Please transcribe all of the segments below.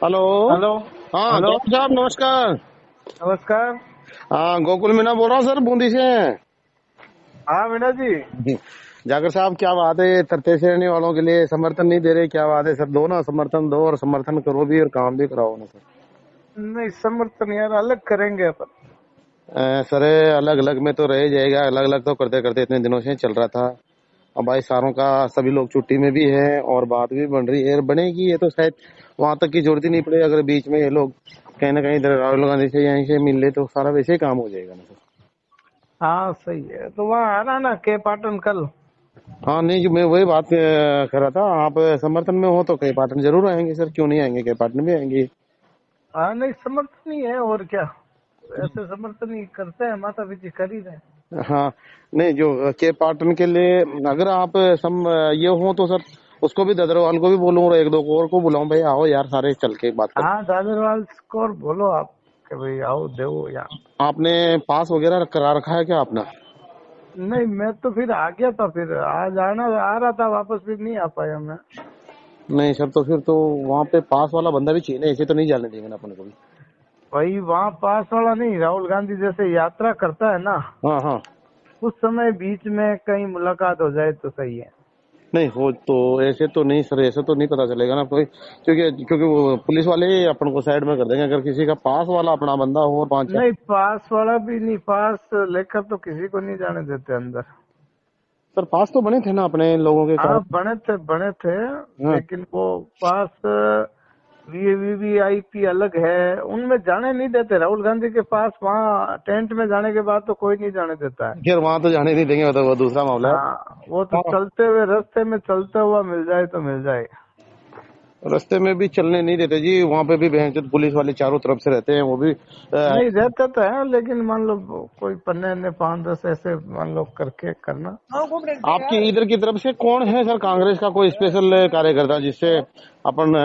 Hello. Hello. हाँ hello. Doctor साहब नमस्कार। नमस्कार। हाँ गोकुल मीना बोल रहा हूँ सर, बूंदी से। हाँ मीना जी। जाकर साहब क्या बात है, तरते श्रेणी वालों के लिए समर्थन नहीं दे रहे, क्या बात है सर? दो ना समर्थन, दो और समर्थन करो भी और काम भी कराओ ना सर। नहीं समर्थन यार अलग करेंगे अपन। सर अलग अलग में तो रह जाएगा, अलग अलग तो करते करते इतने दिनों से चल रहा था। अब भाई सारों का सभी लोग छुट्टी में भी है और बात भी बन रही है, बनेगी ये तो शायद वहां तक की जरूरत ही नहीं पड़े। अगर बीच में ये लोग कहीं ना कहीं इधर राहुल गांधी से यहीं से मिल ले तो सारा वैसे ही काम हो जाएगा ना सर। हाँ सही है, तो वहाँ आना ना के पाटन कल। हाँ नहीं जो मैं वही बात कर रहा था, आप समर्थन में हो तो कई पाटन जरूर आएंगे सर, क्यों नहीं आएंगे, कई पाटन भी आएंगे। हाँ नहीं समर्थन ही है और क्या। ऐसे समर्थन ही करते हैं, माता पिता कर ही रहे हैं। हाँ नहीं जो के पाटन के लिए अगर आप सम ये हो तो सर उसको भी ददरवाल को भी बोलूँ और एक दो को और को बुलाऊं, भाई आओ यार सारे चल के बात करते हाँ दादरवाल को और बोलो आप कि भाई आओ देवो यहाँ। हैं। आपने पास वगैरह करा रखा है क्या अपना? नहीं मैं तो फिर आ गया था, फिर आज आना आ रहा था वापस, फिर नहीं आ पाया मैं। नहीं सर तो फिर तो वहाँ पे पास वाला बंदा भी चाहिए ना, ऐसे तो नहीं जाने देंगे ना अपन को भी। भाई वहाँ पास वाला नहीं, राहुल गांधी जैसे यात्रा करता है ना, हाँ हाँ। उस समय बीच में कहीं मुलाकात हो जाए तो सही है। नहीं हो तो ऐसे तो नहीं सर, ऐसे तो नहीं पता चलेगा ना कोई, क्योंकि क्योंकि वो पुलिस वाले ही अपन को साइड में कर देंगे अगर किसी का पास वाला अपना बंदा हो और पांच छह। नहीं पास वाला भी नहीं, पास लेकर तो किसी को नहीं जाने देते अंदर। सर पास तो बने थे ना अपने लोगों के हाँ कारण। बने थे। हाँ। लेकिन वो पास वीवीआईपी अलग है, उनमें जाने नहीं देते। राहुल गांधी के पास वहाँ टेंट में जाने के बाद तो कोई नहीं जाने देता है। खैर वहां तो जाने नहीं देंगे, वो तो वो दूसरा मामला है। हाँ वो तो हाँ चलते हुए रास्ते में चलता हुआ मिल जाए तो मिल जाए। रास्ते में भी चलने नहीं देते जी, वहां पे भी भैंस पुलिस वाले चारों तरफ से रहते हैं, वो भी नहीं रहता तो है, लेकिन मान लो कोई पन्ने ने 5-10 ऐसे मान लो करके करना। आपकी इधर की तरफ से कौन है सर कांग्रेस का कोई स्पेशल कार्यकर्ता जिससे अपन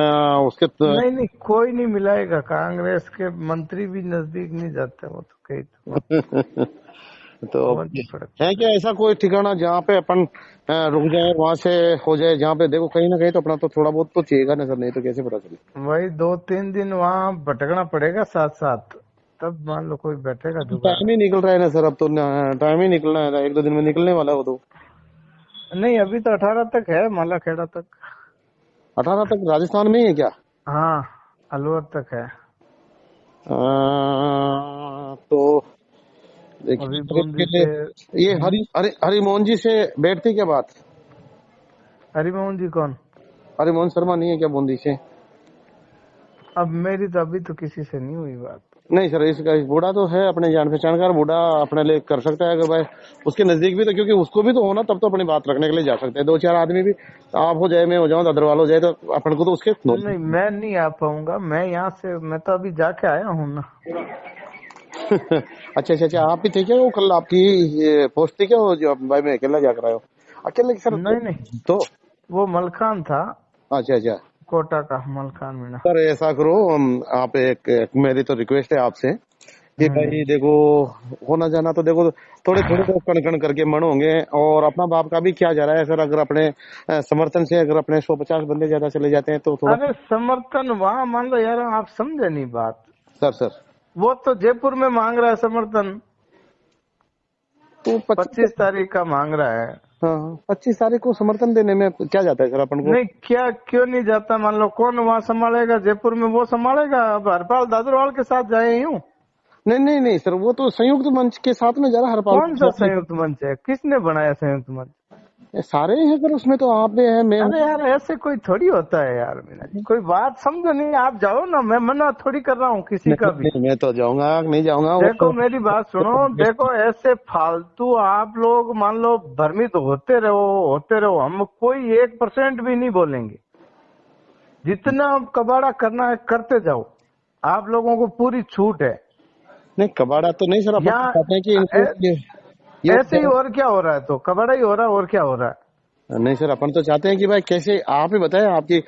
उसके नहीं नहीं कोई नहीं मिलाएगा, कांग्रेस के मंत्री भी नजदीक नहीं जाते, वो तो कहीं तो वो नहीं फर्क है पड़ता। क्या ऐसा कोई ठिकाना जहाँ पे अपन रुक जाए, वहां से हो जाए, जहाँ पे देखो कहीं ना कहीं तो अपना तो थोड़ा बहुत तो चाहिएगा ना सर, नहीं तो कैसे पता चले। वही 2-3 दिन वहाँ भटकना पड़ेगा साथ साथ, तब मान लो कोई बैठेगा जुगाड़। टाइम ही निकल रहा है ना सर, अब तो टाइम ही निकलना है, एक दो दिन में निकलने वाला है वो तो। नहीं अभी तो 18 तक है, मालाखेड़ा तक। 18 तक राजस्थान में ही है क्या? हाँ अलवर तक है। तो अभी देखिए बूंदी से। ये हरि हरि हरिमोहन जी से बैठती क्या बात? हरिमोहन जी कौन? हरिमोहन शर्मा नहीं है क्या बूंदी से? अब मेरी तो अभी तो किसी से नहीं हुई बात। नहीं सर इसका बूढ़ा तो है अपने जान पहचान का, बूढ़ा अपने लिए कर सकता है अगर भाई उसके नजदीक भी, तो क्योंकि उसको भी तो होना तब तो अपनी बात रखने के लिए जा सकते हैं, दो चार आदमी भी। आप हो जाए, मैं हो जाऊं, अग्रवाल हो जाए, तो अपन को तो उसके नहीं मैं नहीं आ पाऊंगा, मैं यहाँ से, मैं तो अभी जाके आया हूँ ना। अच्छा अच्छा अच्छा, आप भी थे क्या वो कल? आपकी ये पोस्ट थी क्या वो, जो भाई मैं अकेला जाकर आया हूँ अकेले सर? नहीं नहीं तो वो मलखान था, अच्छा अच्छा। कोटा का मलखान मीणा। सर ऐसा करो, आप एक मेरी तो रिक्वेस्ट है आपसे कि हम्म। भाई देखो होना जाना तो देखो थोड़े थोड़े तो कण कण करके मन होंगे, और अपना बाप का भी क्या जा रहा है सर, अगर अपने समर्थन से अगर अपने 150 बंदे ज्यादा चले जाते हैं तो थोड़ा। अरे समर्थन वहाँ मान लो यार, आप समझे नहीं बात। सर सर वो तो जयपुर में मांग रहा है समर्थन, तो 25, 25 तारीख का मांग रहा है। हाँ 25 तारीख को समर्थन देने में क्या जाता है सर अपन को? नहीं क्या क्यों नहीं जाता, मान लो कौन वहाँ संभालेगा जयपुर में, वो संभालेगा। अब हरपाल दादरवाल के साथ जाए यूं। नहीं नहीं नहीं सर, वो तो संयुक्त मंच के साथ में जा रहा हरपाल कौन सा संयुक्त मंच है, किसने बनाया संयुक्त मंच? सारे हैं सर उसमें, तो आप भी हैं, मैं अरे हूँ। यार ऐसे कोई थोड़ी होता है यार मीना जी, कोई बात समझो नहीं, आप जाओ ना, मैं मना थोड़ी कर रहा हूँ किसी नहीं का भी। नहीं मैं तो जाऊंगा, नहीं जाऊंगा वो देखो मेरी बात सुनो, देखो ऐसे फालतू आप लोग मान लो भ्रमित होते रहो, हम कोई 1% भी नहीं बोलेंगे। जितना कबाड़ा करना है करते जाओ, आप लोगों को पूरी छूट है। नहीं कबाड़ा तो नहीं सर, अपन तो यहाँ चाहते हैं कि इनको ये ऐसे ही और क्या हो रहा है, तो कबाड़ा ही हो रहा है और क्या हो रहा है। नहीं सर, अपन तो चाहते हैं कि भाई कैसे आप ही बताएं आपकी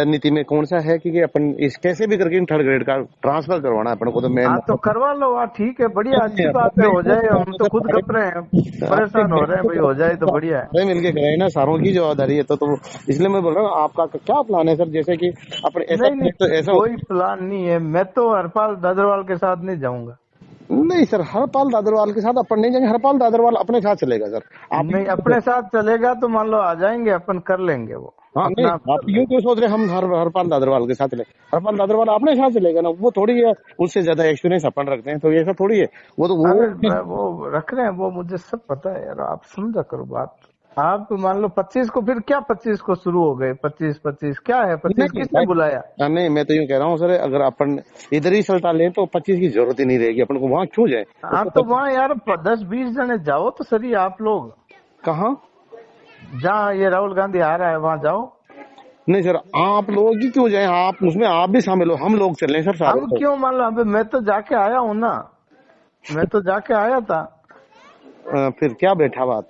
नीति में कौन सा है कि अपन इस कैसे भी करके थर्ड ग्रेड का ट्रांसफर करवाना है अपन को, तो मेन हाँ तो करवा लो, हाँ ठीक है, बढ़िया, अच्छी बात है, हो जाए। हम तो खुद घप रहे हैं, परेशान हो रहे हैं भाई, हो जाए तो बढ़िया है। सारे मिलके कराए ना, सारों की जवाबदारी है तो इसलिए मैं बोल रहा हूँ आपका क्या प्लान है सर, जैसे कि अपन ऐसा नहीं नहीं, करें तो ऐसा कोई प्लान नहीं है। मैं तो हरपाल दादरवाल के साथ नहीं जाऊंगा। नहीं सर, हरपाल दादरवाल के साथ अपन नहीं जाएंगे, हरपाल दादरवाल अपने साथ चलेगा सर। आप नहीं, अपने साथ चलेगा तो मान लो आ जाएंगे, अपन कर लेंगे वो, हाँ नहीं, अपना आप आप कर यूं लेंगे। क्यों सोच रहे हैं हम हरपाल दादरवाल के साथ चले? हरपाल दादरवाल अपने साथ चलेगा ना, वो थोड़ी है उससे ज्यादा एक्सपीरियंस अपन रखते हैं, तो ऐसा थोड़ी है। वो तो अरे वो वो रख रहे हैं, वो मुझे सब पता है यार, आप समझा करो बात। आप मान लो 25 को, फिर क्या 25 को शुरू हो गए? 25 क्या है? 25 नहीं किसने भाई, बुलाया? नहीं मैं तो यूं कह रहा हूँ सर, अगर अपन इधर ही सल्टा लें तो 25 की जरूरत ही नहीं रहेगी अपन को, वहाँ क्यों जाए हाँ उसको तो वहाँ यार 10-20 जने जाओ तो सही, आप लोग कहाँ? जहाँ ये राहुल गांधी आ रहा है वहाँ जाओ। नहीं सर, आप लोग ही क्यों जाए, आप उसमें आप भी शामिल हो, हम लोग चलें सर सारे हम तो। क्यों मान लो, अबे मैं तो जाके आया हूँ ना, मैं तो जाके आया था। फिर क्या बैठा बात,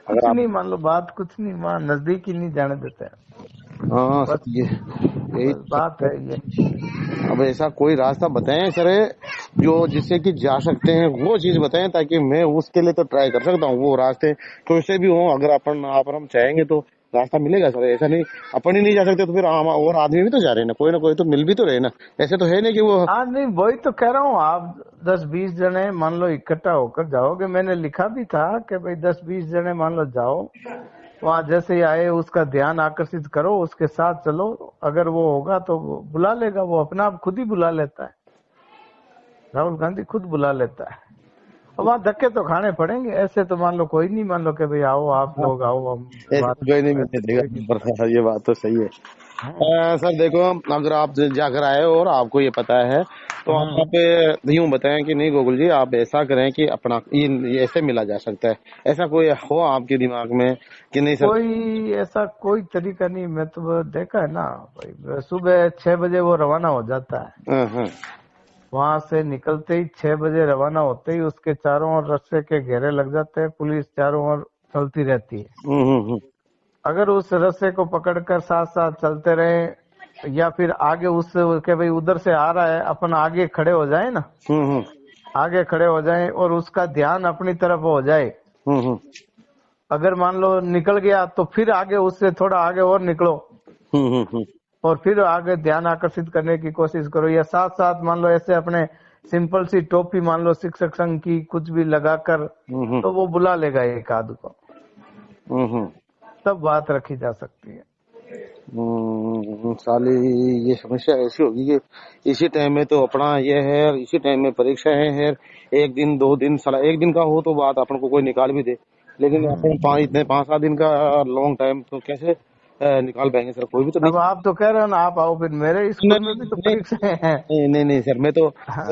कुछ अगर आप नहीं मान लो, बात कुछ नहीं, वहाँ नजदीक ही नहीं जाने देते हैं। हाँ बस, सर ये यही बस बात है ये। अब ऐसा कोई रास्ता बताएं सर, जो जिससे कि जा सकते हैं वो चीज बताएं, ताकि मैं उसके लिए तो ट्राई कर सकता हूँ, वो रास्ते कैसे भी हो, अगर अपन आप और हम चाहेंगे तो रास्ता मिलेगा सर। ऐसा नहीं अपन ही नहीं जा सकते तो फिर हम और आदमी भी तो जा रहे हैं ना, कोई ना कोई तो मिल भी तो रहे ना, ऐसे तो है नहीं कि वो हाँ नहीं, वही तो कह रहा हूँ, आप 10-20 जने मान लो इकट्ठा होकर जाओगे। मैंने लिखा भी था कि भाई 10-20 जने मान लो जाओ, वहाँ जैसे ही आए उसका ध्यान आकर्षित करो, उसके साथ चलो। अगर वो होगा तो वो बुला लेगा, वो अपना आप खुद ही बुला लेता है, राहुल गांधी खुद बुला लेता है। और वहाँ धक्के तो खाने पड़ेंगे, ऐसे तो मान लो कोई नहीं, मान लो कि भाई आओ आप लोग आओ, हम ऐसे बात तो कोई नहीं ऐसे मिलने कोई नहीं। देगा ये बात तो सही है। हाँ सर देखो, अगर आप जाकर आए हो और आपको ये पता है तो हाँ। आप यूं बताएं कि नहीं गोकुल जी, आप ऐसा करें कि अपना ये ऐसे मिला जा सकता है, ऐसा कोई हो आपके दिमाग में कि नहीं सर? कोई ऐसा कोई तरीका नहीं, मैं तो वो देखा है ना भाई, सुबह 6 बजे वो रवाना हो जाता है। हाँ हाँ। वहां से निकलते ही 6 बजे रवाना होते ही उसके चारों ओर रस्से के घेरे लग जाते हैं, पुलिस चारों ओर चलती रहती है। हम्म। अगर उस रस्से को पकड़कर साथ साथ चलते रहे, या फिर आगे उससे के भाई उधर से आ रहा है, अपन आगे खड़े हो जाए ना, हम्म। आगे खड़े हो जाए और उसका ध्यान अपनी तरफ हो जाए। हम्म। अगर मान लो निकल गया तो फिर आगे उससे थोड़ा आगे और निकलो, हम्म। और फिर आगे ध्यान आकर्षित करने की कोशिश करो। या साथ साथ मान लो ऐसे अपने सिंपल सी टोपी मान लो शिक्षक संघ की कुछ भी लगाकर, हम्म। तो वो बुला लेगा एक आध को, हम्म। तब बात रखी जा सकती है। साली ये समस्या ऐसी होगी कि इसी टाइम में तो अपना ये है, और इसी टाइम में परीक्षा है, एक दिन 2 दिन साला, एक दिन का हो तो बात अपन को कोई निकाल भी दे, लेकिन अपन इतने 5-7 दिन का लॉन्ग टाइम तो कैसे निकाल पाएंगे सर, कोई भी तो नहीं। अब आप तो कह रहे हो ना आप आओ, फिर मेरे नहीं स्कूल में भी तो नहीं परीक्षाएं हैं। नहीं सर, हाँ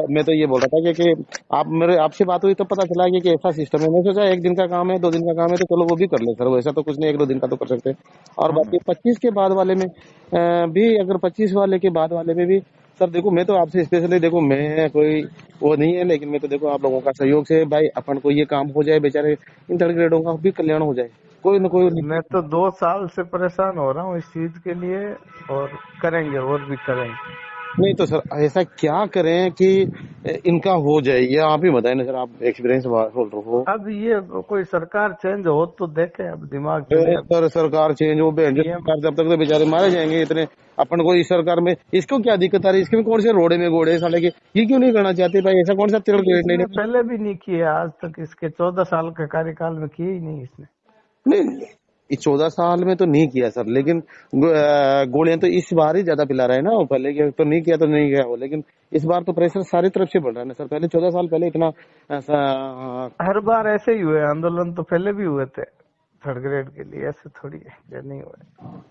मैं तो ये बोल रहा था कि आप मेरे आपसे बात हुई तो पता चला कि ऐसा सिस्टम है, मैं सोचा 1 दिन का काम है 2 दिन का काम है तो चलो वो भी कर ले सर, वैसा तो कुछ नहीं, 1-2 दिन का तो कर सकते हैं। और हाँ। बाकी 25 के बाद वाले में भी, अगर 25 वाले के बाद वाले में भी सर देखो, मैं तो आपसे स्पेशली देखो, मैं कोई वो नहीं है, लेकिन मैं तो देखो आप लोगों का सहयोग से भाई अपन को ये काम हो जाए, बेचारे इन थर्ड ग्रेडों का भी कल्याण हो जाए, कोई न कोई मैं तो 2 साल से परेशान हो रहा हूँ इस चीज के लिए, और करेंगे, और भी करेंगे। नहीं तो सर ऐसा क्या करें कि इनका हो जाए, ये आप ही बताएं ना सर, आप एक्सपीरियंस बोल रहे हो। अब ये कोई सरकार चेंज हो तो देखें, अब दिमाग चले। अब सर सरकार चेंज हो, पीएम, सरकार जब तक तो बेचारे मारे जाएंगे इतने, अपन को इस सरकार में इसको क्या दिक्कत आ रही है, इसके में कौन से रोड़े में घोड़े साले के, ये क्यों नहीं करना चाहते भाई, ऐसा कौन सा तेल ग्रेड इसने नहीं? पहले भी नहीं किए आज तक, इसके 14 साल के कार्यकाल में किए ही नहीं इसने। नहीं इस 14 साल में तो नहीं किया सर, लेकिन गोलियां तो इस बार ही ज्यादा पिला रहे हैं ना, वो पहले तो नहीं किया, तो नहीं किया वो, लेकिन इस बार तो प्रेशर सारी तरफ से बढ़ रहा है ना सर, पहले 14 साल पहले इतना ऐसा हर बार ऐसे ही हुए आंदोलन, तो पहले भी हुए थे थर्ड ग्रेड के लिए, ऐसे थोड़ी है ये नहीं हुए।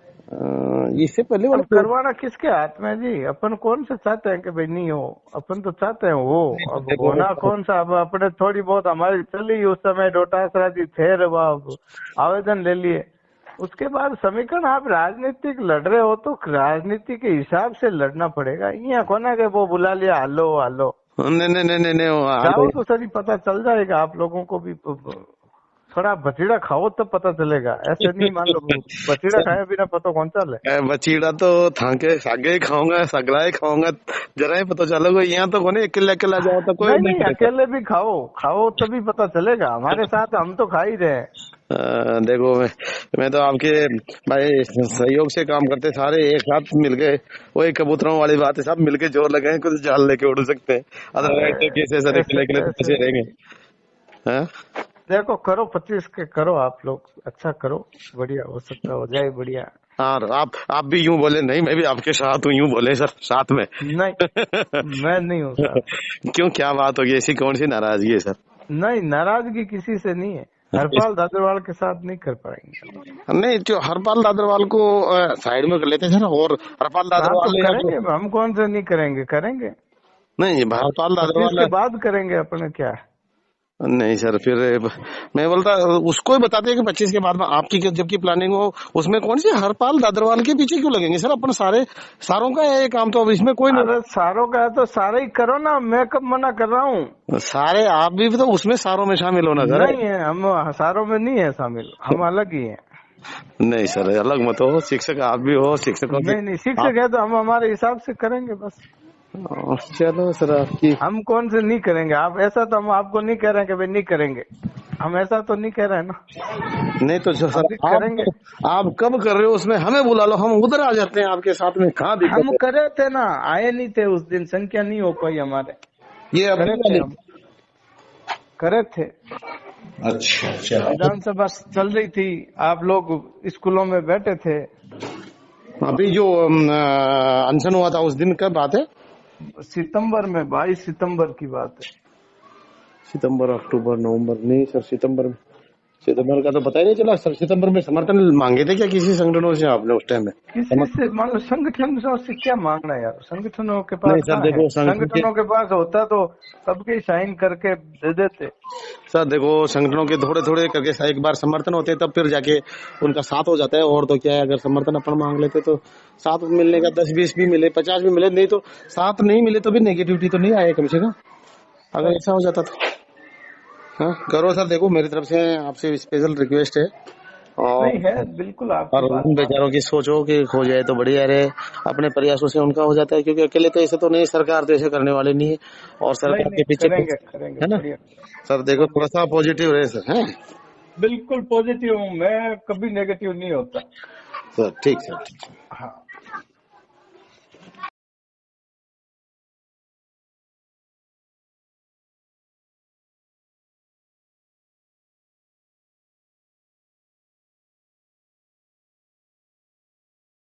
इससे पहले अब वाला करवाना किसके हाथ में है जी? अपन कौन से चाहते हैं कि भाई नहीं हो, अपन तो चाहते हैं वो। अब देखो होना कौन सा, अब अपने थोड़ी बहुत हमारी चली उस समय, डोटासरा जी थे रे बाब, आवेदन ले लिए। उसके बाद समीकरण, आप राजनीतिक लड़ रहे हो तो राजनीति के हिसाब से लड़ना पड़ेगा। यहाँ कोना के वो बुला लिया, हालो हालो नहीं नहीं नहीं नहीं नहीं, जाओ तो सही पता चल जाएगा आप लोगों को भी। थोड़ा बचीड़ा खाओ तब पता चलेगा, ऐसे नहीं मान लो बचीड़ा खाए बिना पता कौन चले। बचीड़ा तो थाके सागे ही खाऊंगा, सगला ही खाऊंगा, जरा ही पता चलेगा। यहाँ तो कोने अकेले अकेला जाओ तो कोई नहीं नहीं नहीं, करेगा। अकेले भी खाओ, खाओ तभी पता चलेगा। हमारे साथ हम तो खा ही रहे हैं। देखो मैं तो आपके भाई सहयोग से काम करते सारे एक साथ मिलके, वही कबूतरों वाली बात है, सब मिलके जोर लगाए कुछ जाल लेके उड़ सकते हैं। अदरवाइज तो कैसे सर ऐसे अकेले तो कैसे ऐसे रहेंगे। हाँ? देखो, करो 25 के करो, आप लोग अच्छा करो, बढ़िया हो सकता, हो जाए बढ़िया। हाँ, आप भी यूं बोले नहीं, मैं भी आपके साथ हूँ, यूं बोले सर साथ में। नहीं, मैं नहीं हूँ साथ। क्यों, क्या बात होगी, ऐसी कौन सी नाराजगी है सर? नहीं, नाराजगी किसी से नहीं है। हरपाल दादरवाल के साथ नहीं कर पाएंगे। नहीं, जो हरपाल दादरवाल को साइड में कर लेते हैं सर, और हरपाल हाँ तो दादरवाल करेंगे, हम कौन से नहीं करेंगे, करेंगे। नहीं, हरपाल 25 दादरवाल के बाद करेंगे, अपने क्या है। नहीं सर, फिर मैं बोलता उसको ही बताते हैं कि 25 के बाद में आपकी जबकि प्लानिंग हो, उसमें कौन सी हरपाल दादरवाल के पीछे क्यों लगेंगे सर? अपन सारों का है ये काम, तो अब इसमें कोई नहीं। अरे सारों का है तो सारे ही करो ना, मैं कब मना कर रहा हूँ। सारे आप भी तो उसमें सारों में शामिल होना सर। नहीं है, हम सारों में नहीं है शामिल, हम अलग ही हैं। नहीं सर, अलग मत हो, शिक्षक आप भी हो, शिक्षकों के नहीं, शिक्षक है तो हम हमारे हिसाब से करेंगे बस। चलो सर आपकी। हम कौन से नहीं करेंगे, आप ऐसा तो हम आपको नहीं कह रहे हैं कि भाई नहीं करेंगे, हम ऐसा तो नहीं कह रहे हैं ना। नहीं तो सर करेंगे। आप कब कर रहे हो उसमें हमें बुला लो, हम उधर आ जाते हैं आपके साथ में, कहाँ दिक्कत हम है? करे थे ना, आए नहीं थे उस दिन, संख्या नहीं हो पाई हमारे। ये अभी करे थे, हम करे थे। अच्छा अच्छा। विधानसभा चल रही थी, आप लोग स्कूलों में बैठे थे। अभी जो अनशन हुआ था उस दिन का बात है? सितंबर में, 22 सितंबर की बात है। सितंबर, अक्टूबर, नवंबर, नहीं सर सितंबर का तो पता ही नहीं चला सर। सितंबर में समर्थन मांगे थे क्या किसी संगठनों से आपने उस टाइम में? किसी से मान लो, संगठनों से क्या मांगना है यार, संगठनों के पास नहीं सर कहाँ देखो, है? संगठनों के पास होता तो सबके साइन करके दे देते। सर देखो संगठनों के थोड़े थोड़े करके एक बार समर्थन होते तब फिर जाके उनका साथ हो जाता है। और तो क्या है, अगर समर्थन अपन मांग लेते तो साथ मिलने का 10-20 भी मिले, 50 भी मिले, नहीं तो साथ नहीं मिले तो भी नेगेटिविटी तो नहीं आए कम से कम, अगर ऐसा हो जाता तो। हाँ करो सर, देखो मेरी तरफ से आपसे स्पेशल रिक्वेस्ट है। और नहीं है, बिल्कुल आपकी और बात उन मान। बेचारों की सोचो कि हो जाए तो बढ़िया रहे, अपने प्रयासों से उनका हो जाता है, क्योंकि अकेले तो ऐसे तो नहीं, सरकार तो ऐसे करने वाली नहीं है, और सरकार नहीं, के पीछे करेंगे करेंगे है ना बढ़िया। सर। देखो थोड़ा सा पॉजिटिव रहे सर। है बिल्कुल पॉजिटिव हूँ मैं, कभी नेगेटिव नहीं होता। सर, ठीक सर। हाँ।